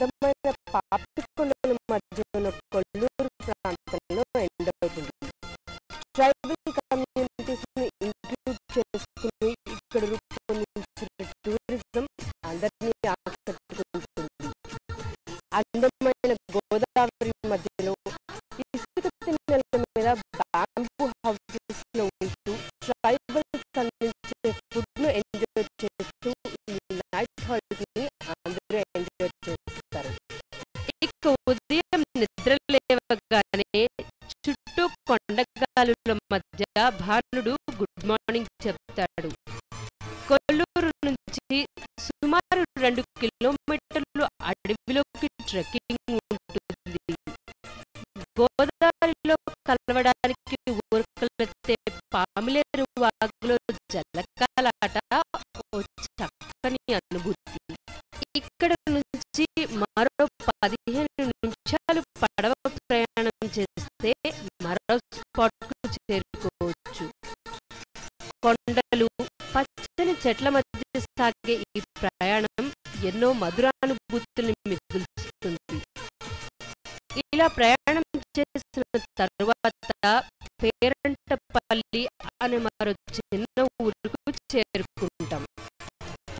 అందమైన పాపికొండల మధ్య ఉన్న కొల్లూరు ప్రాంతంలో ఎండవుతుంది. ట్రైబల్ కమ్యూనిటీస్ ని ఇంక్లూడ్ చేసుకుని ఇక్కడ రూపొందించిన టూరిజం అందరినీ ఆకట్టుకుంటుంది. అందమైన గోదావరి మధ్యలో ఇసుక తిన్నెల మీద బ్యాంబూ హౌసెస్ లో ఉంటూ ట్రైబల్స్ అందించే ఫుడ్ ను ఎంజాయ్ చేస్తూ ఈ నైట్ హాలిడే ని అందరూ ఎంజాయ్ చేస్తారు. ఇక ఉదయం నిద్ర లేవగానే చుట్టూ కొండగాలుల మధ్య భానుడు గుడ్ మార్నింగ్ చెప్తాడు. కొల్లూరు నుంచి సుమారు 2 కిలోమీటర్లు అడవిలోకి ట్రెక్కింగ్ ఉంటుంది. గోదావరిలో కలవడానికి ఊరకలెత్తే పాములేరు వాగులో జలకాలాట ఓ చక్కని అనుభూతి. ఇక్కడ నుంచి మరో 15 నిమిషాలు పడవ ప్రయాణం చేస్తే మరో స్పాట్ కు చేరుకోవచ్చు. కొండలు, పచ్చని చెట్ల మధ్య సాగే ఈ ప్రయాణం ఎన్నో మధురానుభూతుల్ని మిగులుస్తుంది. ఇలా ప్రయాణం చేసిన తరువాత పేరంటపల్లి అనే మరో చిన్న ఊరుకు చేరుకుంటాం.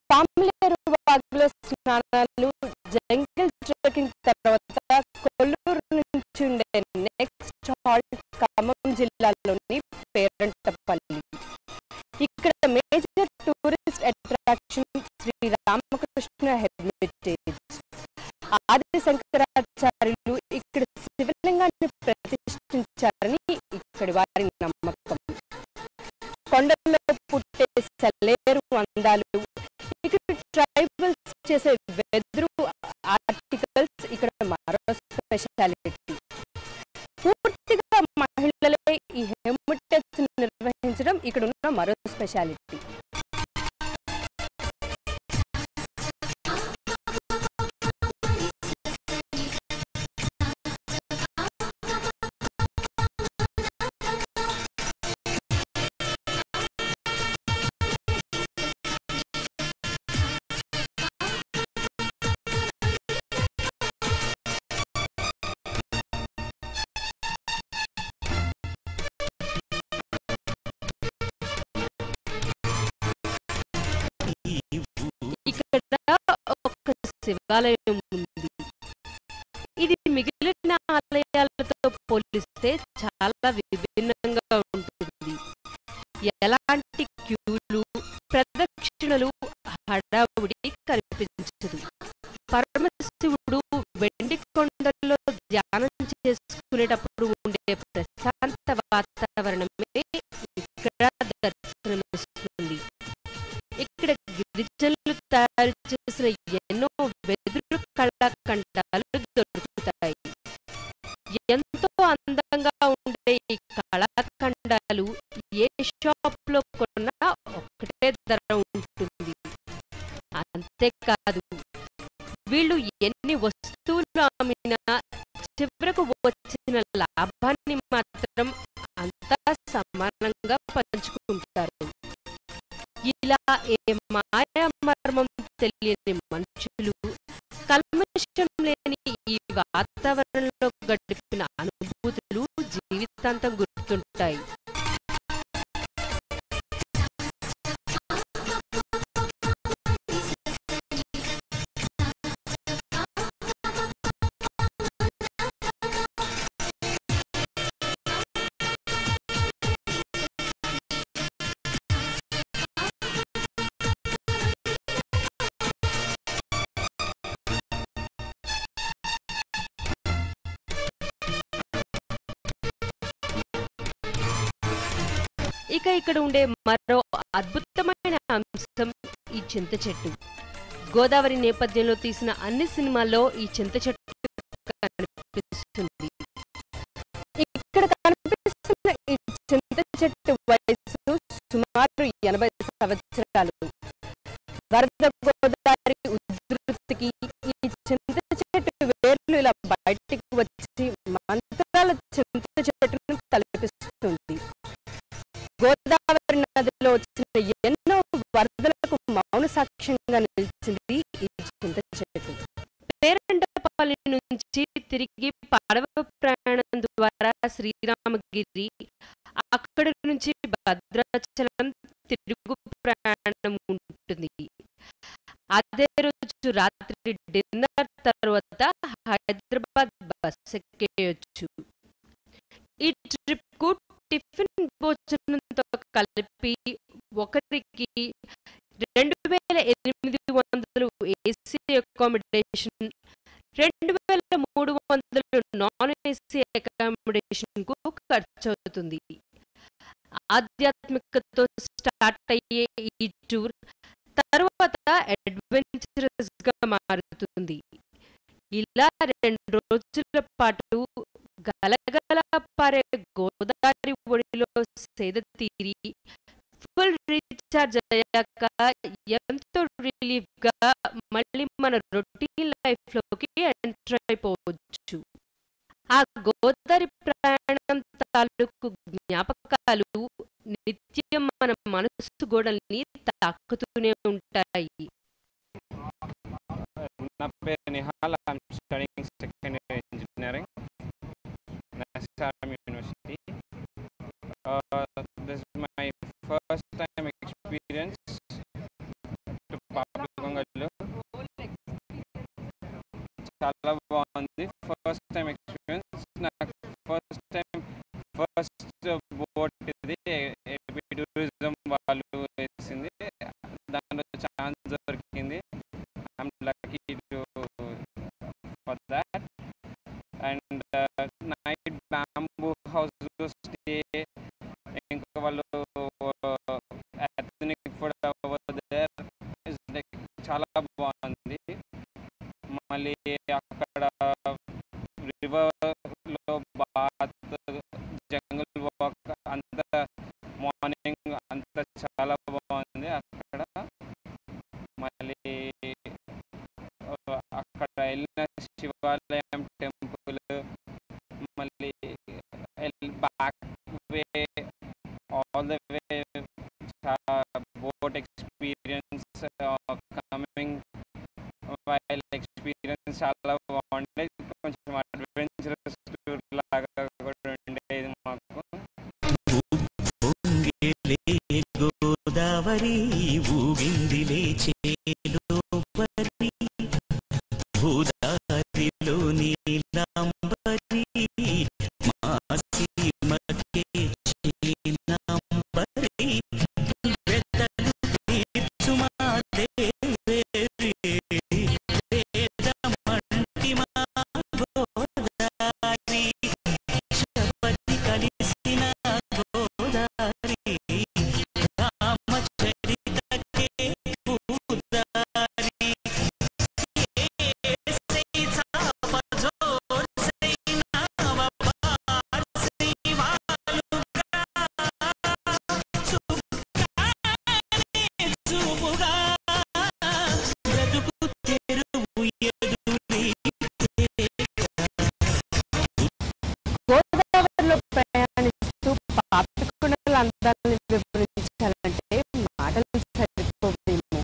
పాములేరు వాగులో స్నానాలు, జంగిల్ ట్రెక్కింగ్ తర్వాత కొల్లూరు నుంచి ఉండే నెక్స్ట్ హాల్ట్ ఖమ్మం జిల్లాలోని పేరంటపల్లి. ఇక్కడ major tourist attraction Sri Ramakrishna heritage. Adi శంకరాచార్యులు ఇక్కడ శివలింగాన్ని ప్రతిష్ఠించారని ఇక్కడి వారి నమ్మకం. కొండల్లో పుట్టే సెల్లేరు అందాలు, ఇక్కడ ట్రైబల్స్ చేసే వెదురు ఆర్టికల్స్ ఇక్కడ మరో స్పెషాలిటీ. పూర్తిగా మహిళలే ఈ హెరిటేజ్ నిర్వహించడం ఇక్కడ ఉన్న మరో స్పెషాలిటీ. ఒక శివాలయం ఉంది. ఇది మిగిలిన ఆలయాలతో పోలిస్తే చాలా విభిన్నంగా ఉంటుంది. ఎలాంటి క్యూలు, ప్రదక్షిణలు, హడావుడి కనిపించదు. పరమశివుడు వెండి కొండల్లో ధ్యానం చేసుకునేటప్పుడు ఉండే ప్రశాంత వాతావరణమే ఇక్కడ దర్శనమిస్తుంది. ఇక్కడ గిరిజనులు తయారు చేసిన ఎన్నో వెదురు కళాఖండాలు దొరుకుతాయి. ఎంతో అందంగా ఉండే ఈ కళాఖండాలు ఏ షాప్ లో కొన్నా ఒకటే ధర ఉంటుంది. అంతేకాదు, వీళ్ళు ఎన్ని వస్తువులు అమ్మినా చివరకు వచ్చిన లాభాన్ని మాత్రం అంతా సమానంగా పంచుకుంటారు. ఇలా ఏ మాయామర్మం తెలియని మనుషులు కల్మషం లేని ఈ వాతావరణంలో గడిపిన అనుభూతులు జీవితాంతం గుర్తుంటాయి. ఇక ఇక్కడ ఉండే మరో అద్భుతమైన అంశం ఈ చింత చెట్టు. గోదావరి నేపథ్యంలో తీసిన అన్ని సినిమాల్లో ఈ చింత చెట్టు కనిపిస్తుంది. ఇక్కడ కనిపిస్తున్న ఈ చింత చెట్టు వయసు సుమారు 80 సంవత్సరాలు. వరద గోదావరి ఉధృతికి ఈ చింత చెట్టు వేర్లు ఇలా బయటికి వచ్చి మంత్రాల చింత చెట్టును తలపిస్తుంది. గోదావరి నదిలో వచ్చిన ఎన్నో వరదలకు మౌన సాక్ష్యంగా నిలిచింది ఈ చింత చెట్టు. పేరంట నుంచి తిరిగి పడవ ప్రయాణం ద్వారా శ్రీరామగిరి, అక్కడి నుంచి భద్రాచలం తిరుగు ప్రయాణం ఉంటుంది. అదే రోజు రాత్రి డిన్నర్ తర్వాత హైదరాబాద్ బస్ ఎక్కేయొచ్చు. ఈ ట్రిప్ కు టిఫిన్ భోజనంతో కలిపి ఒకరికి 2,800 AC accommodation, 2,300 non AC accommodation కు ఖర్చు అవుతుంది. ఆధ్యాత్మికతో స్టార్ట్ అయ్యే ఈ టూర్ తర్వాత అడ్వెంచరస్ గా మారుతుంది. ఇలా 2 రోజుల పాటు గలగల పారే గోదావరి ఒడిలో సేద తీరి ఫుల్ రీఛార్జ్ అయ్యాక ఎంతో రిలీఫ్ గా మళ్ళీ మన రొటీన్ లైఫ్ లోకి ఎంటర్ అయిపోవచ్చు. ఆ గోదావరి ప్రయాణం తాలూకు జ్ఞాపకాలు నిత్యం మన మనసు గోడల్ని తాకుతూనే ఉంటాయి. నా పేరు Nihal. I'm studying second year engineering, NSRM University. This is my first time experience to Papagongallu. చాలా బాగుంది. First time experience. నాకు ఫస్ట్ బోట్ ఇది ఏపీ టూరిజం వాళ్ళు వేసింది. దాంట్లో ఛాన్స్ దొరికింది. I'm lucky to for that. And night bamboo house stay, ఇంకా వాళ్ళు ethnic food over there is like చాలా బాగుంది. మళ్ళీ అక్కడ రివర్లో బాత్, జంగల్ వాక్ అంతా మార్నింగ్ అంతా చాలా బాగుంది అక్కడ. మళ్ళీ అక్కడ వెళ్ళిన శివాలయం టెంపుల్, మళ్ళీ back way all the way boat experience, coming while experience చాలా బాగుండేది. కొంచెం అడ్వెంచరస్ టూర్ లాగా కూడా ఉండేది మాకు. గోదావరి ఊగిందిలే చేలోవరి, భూదారిలో నీలాంబరి, మాసీమకే చీనాంబరి, వెతలు తీర్చుమా దేవేరి, వేదమంటి మా గోదారి, శబరి కలిసిన గోదారి, రామచరితకే భూదారి, ఏసై చాపజోర్ సైనావ పార్ శ్రీవాలుగా, సుఖానే చూపుగా, బ్రతుకు తెరువు ఎదురీ గోదావరిలో ప్రయాణిస్తూ పాపికొండల అందాలను వివరించాలంటే మాటలు సరిపోవేమో.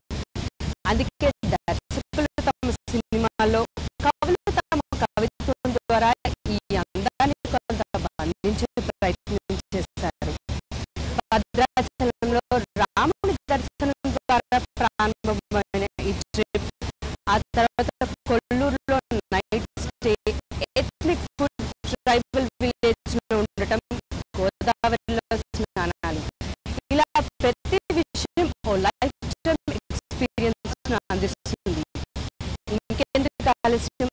అందుకే దర్శకులు తమ సినిమాలో, కవులు తమ కవిత్వం ద్వారా ఈ అందాన్ని కొంత బంధించే ప్రయత్నం చేశారు. భద్రాచలంలో రాముని దర్శనం ద్వారా ప్రారంభమైన ఈ ట్రిప్ ఆ తర్వాత కొల్లూరులో night stay, ethnic food, tribal village లో ఉండటం, గోదావరిలో స్నానాలు, ఇలా ప్రతి విషయం ఓ లైఫ్ టైమ్ ఎక్స్పీరియన్స్ అందిస్తుంది. ఇంకెందుకు ఆలస్యం,